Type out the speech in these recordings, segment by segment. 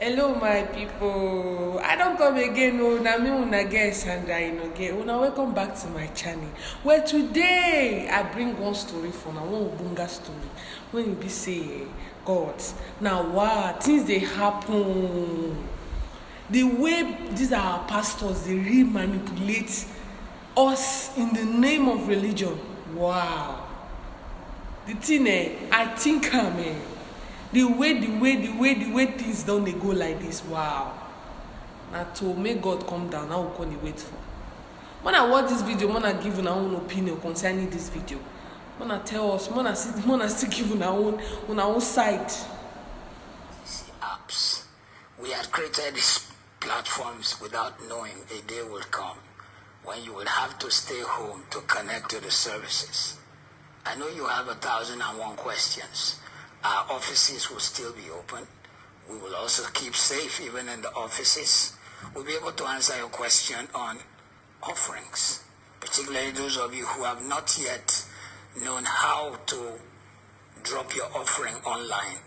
Hello, my people. I don't come again. Oh, na me una get Sandra Inoge. Una welcome back to my channel. Where today I bring one story for now, one Obunga story. When you be say, God, now wow, things they happen. The way these are our pastors, they really manipulate us in the name of religion. Wow. The thing, I think, the way things don't they go like this. Wow. Now to make God come down, now we can wait for. When I watch this video, when I give our own opinion concerning this video, when I tell us, when I still give our own side. Apps. We had created these platforms without knowing a day will come when you will have to stay home to connect to the services. I know you have 1,001 questions. Our offices will still be open. We will also keep safe even in the offices. We'll be able to answer your question on offerings, particularly those of you who have not yet known how to drop your offering online.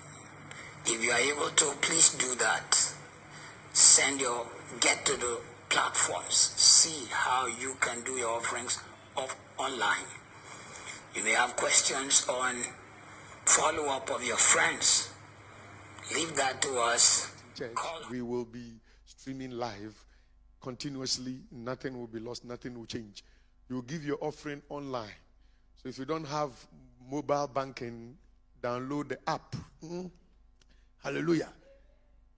If you are able to, please do that. Get to the platforms, see how you can do your offerings online. You may have questions on follow-up of your friends. Leave that to us. We will be streaming live continuously. Nothing will be lost. Nothing will change. You will give your offering online. So if you don't have mobile banking, download the app. Hallelujah.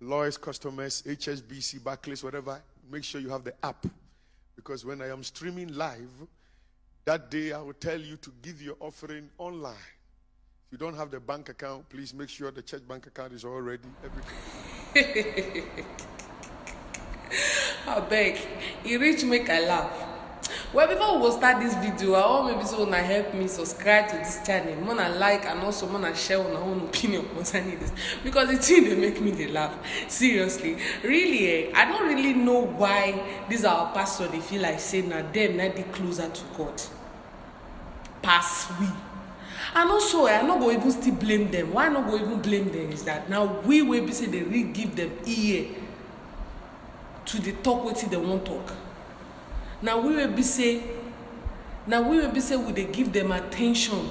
Lawyers, customers, HSBC, Barclays, whatever, make sure you have the app. Because when I am streaming live, that day I will tell you to give your offering online. If you don't have the bank account, please make sure the church bank account is all ready. Everything. I beg. It reach make I laugh. Well, before we go start this video, I want maybe so una help me subscribe to this channel. Wanna like and also wanna share on our own opinion concerning this. Because the thing they make me they laugh. Seriously. Really, I don't really know why these are our pastors they feel like saying that them not be closer to God. Pass we. And also, I no go even still blame them. Why not go even blame them is that now we will be say they really give them ear to the talk what they want talk. Now we will be say we they give them attention.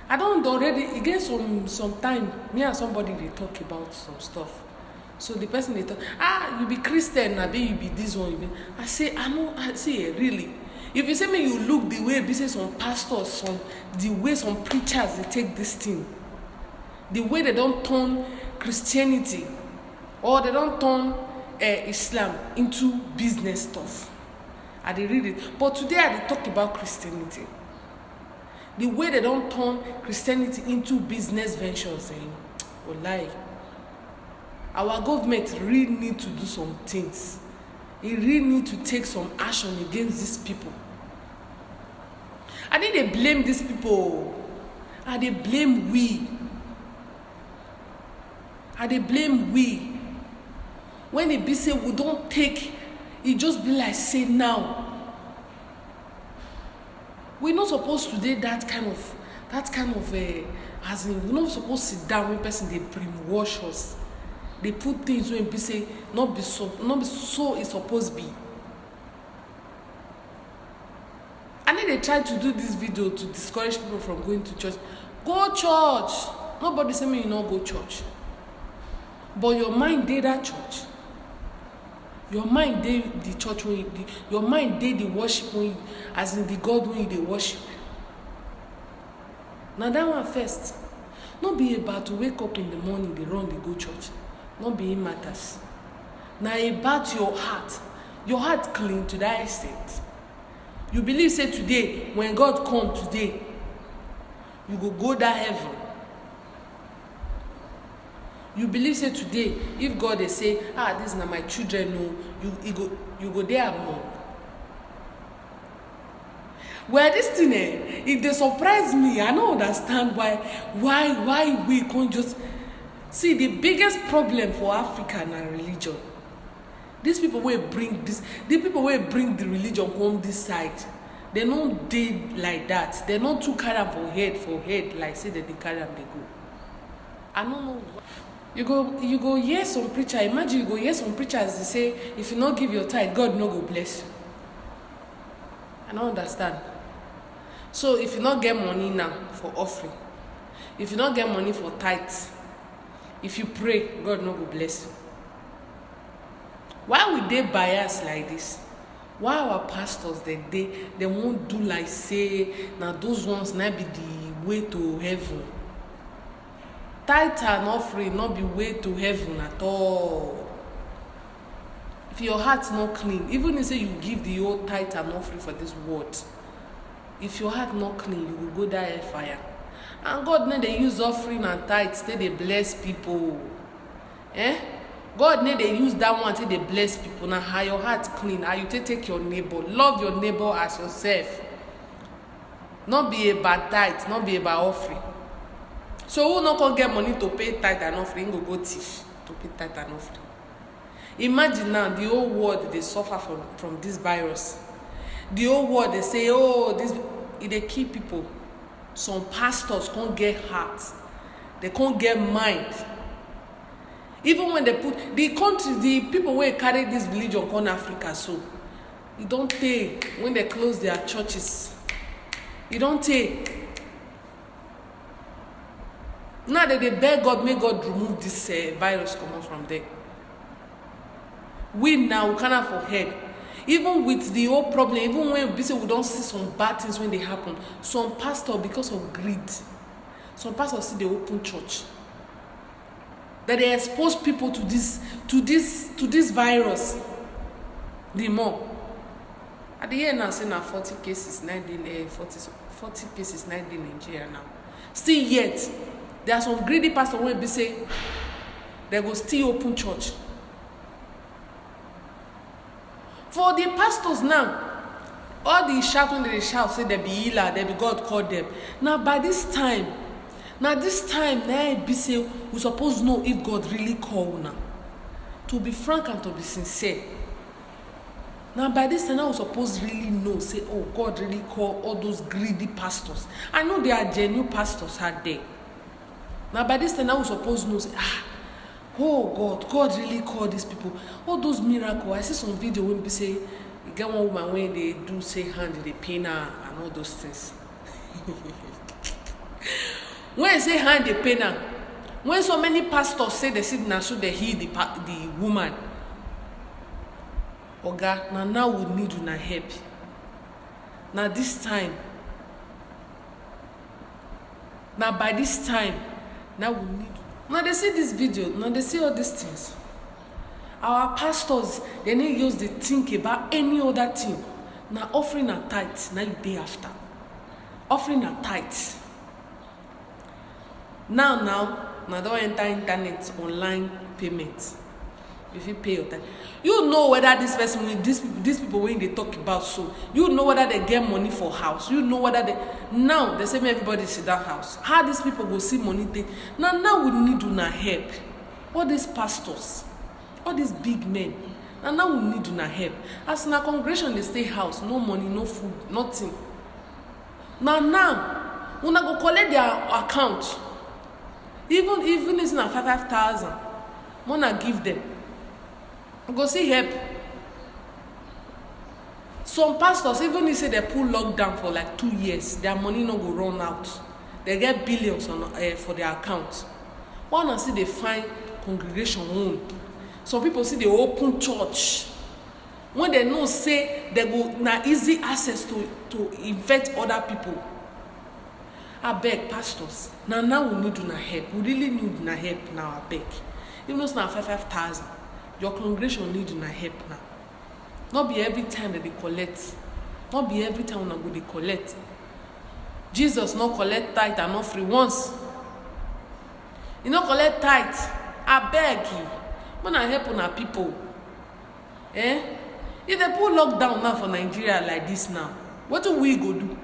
I don't already get some time. Me and somebody they talk about some stuff. So the person they talk, you be Christian, maybe you be this one. I say, I say really. If you say me you look the way say some pastors, the way some preachers they take this thing, the way they don't turn Christianity or they don't turn Islam into business stuff. I dey read it. But today I dey talk about Christianity. The way they don't turn Christianity into business ventures. Wallahi. Our government really need to do some things. It really need to take some action against these people. I think they blame these people. And they blame we. And they blame we. When they be say we don't take, it just be like say now. We're not supposed to do that kind of as in we're not supposed to sit down when person they brainwash us. They put things when be say not be so it's supposed to be. And then they try to do this video to discourage people from going to church. Go church. Nobody say me you not go church. But your mind did that church. Your mind did the church when you your mind did the worship when you, as in the God when you they worship. Now that one first. Not be about to wake up in the morning, they run, they go church. Not be it matters. Now about your heart clean to that extent. You believe say today, when God come today, you go that heaven. You believe say today, if God they say, this is not my children, no, you go there among. Well, this thing, if they surprise me, I don't understand why we can't just see the biggest problem for Africa and religion. These people will bring the bring the religion home this side. They don't did like that. They not too carry for head like say that they carry them they go. I don't know. You go hear some preacher. Imagine you go hear some preachers, they say, if you not give your tithe, God no go bless you. I don't understand. So if you not get money now for offering, if you not get money for tithes, if you pray, God no go bless you. Why would they bias like this? Why our pastors they won't do like say now those ones not be the way to heaven? Tithe and offering not be way to heaven at all. If your heart's not clean, even if you say you give the old tithe and offering for this world, if your heart not clean, you will go die fire. And God need they use offering and tithes till they bless people. God need they use that one till they bless people. Now how your heart clean, how you take your neighbor, love your neighbor as yourself. Not be about tithe, not be about offering. So who not gonna get money to pay tithe and offering, go thief to pay tithe and offering. Imagine now the whole world they suffer from this virus. The whole world they say, oh, this they kill people. Some pastors can't get heart, they can't get mind. Even when they put the country, the people who carry this religion called Africa, so you don't take when they close their churches. You don't take. Now that they beg God, may God remove this virus coming from there. We now cannot forget. Even with the whole problem, even when we say we don't see some bad things when they happen, some pastors, because of greed, some pastors see the open church, that they expose people to this virus. The more. At the end now, say now 40 cases, 40 cases, 9 in Nigeria now. Still yet, there are some greedy pastors who will be say they go still open church. For the pastors now, all the shout when they shout, say they be healer, they be God called them. Now by this time, now be say we suppose know if God really called now. To be frank and to be sincere. Now by this time, now we suppose really know, say, oh, God really called all those greedy pastors. I know there are genuine pastors out there. Now by this time, now we suppose know, say, oh God really called these people. All those miracles. I see some video when people say, you get one woman when they do say hand, they pain her and all those things. When I say hand, they pain her. When so many pastors say they sit now, so they heal the woman. Oga, now we need you na help. Now this time. Now by this time, now we need you. Now they see this video, now they see all these things. Our pastors, they need use the think about any other thing. Now offering a tithe, now you day after. Offering a tithe. Now don't enter internet, online payment. If you pay your tithe. You know whether this person, these people when they talk about so, you know whether they get money for house. You know whether they, now they say everybody sit down house. How these people go see money take? Now we need to help. All these pastors, all these big men. Now we need to help. As in a congregation they stay house, no money, no food, nothing. Now when I go collect their account, even it's not 5,000, wanna give them. Go see help. Some pastors, even if say they pull lockdown for like 2 years, their money no go run out. They get billions on for their account. One see they find congregation own. Some people see they open church. When they know say they go na easy access to infect other people. I beg pastors. Now we need to help. We really need to help now. I beg. Even though it's now 5,000. Your congregation need to help now. Not be every time that they collect. Not be every time when they collect. Jesus not collect tithe and offering once. You not collect tithe. I beg you. When I help on our people. If they put lockdown now for Nigeria like this now, what do we go do?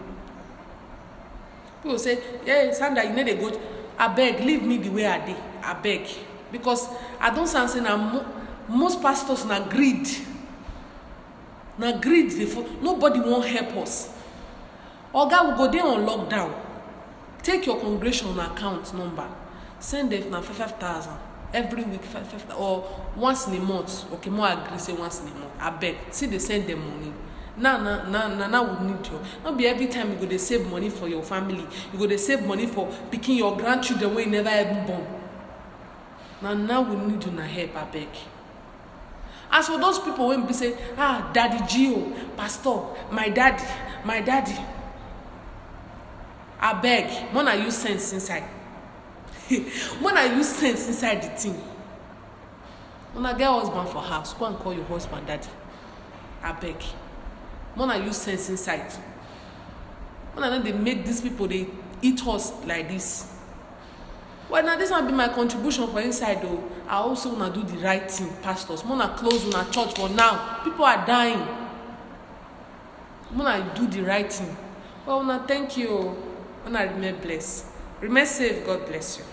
People say, yeah, Sandra, you need to go. I beg, leave me the way I did. I beg. Because I don't sound saying most pastors na greed. Nobody won't help us. Oga will go there on lockdown. Take your congregation account number. Send them na 5,000. every week 5,000 or once in a month. Okay, more agree say once in a month. I beg, see they send them money. Now we need you. Not be every time you go to save money for your family. You go to save money for picking your grandchildren when you never even born. Now we need you na help, I beg. As for those people when be say, Daddy Gio, Pastor, my daddy. I beg, when I use sense inside. When I use sense inside the thing. When I get husband for house, go and call your husband daddy. I beg. When I use sense inside. When I know they make these people, they eat us like this. Well, now this will be my contribution for inside though. I also want to do the right thing, pastors. When I close on a church for now, people are dying. When I do the right thing. Well, now thank you. When I remain blessed. Remain safe. God bless you.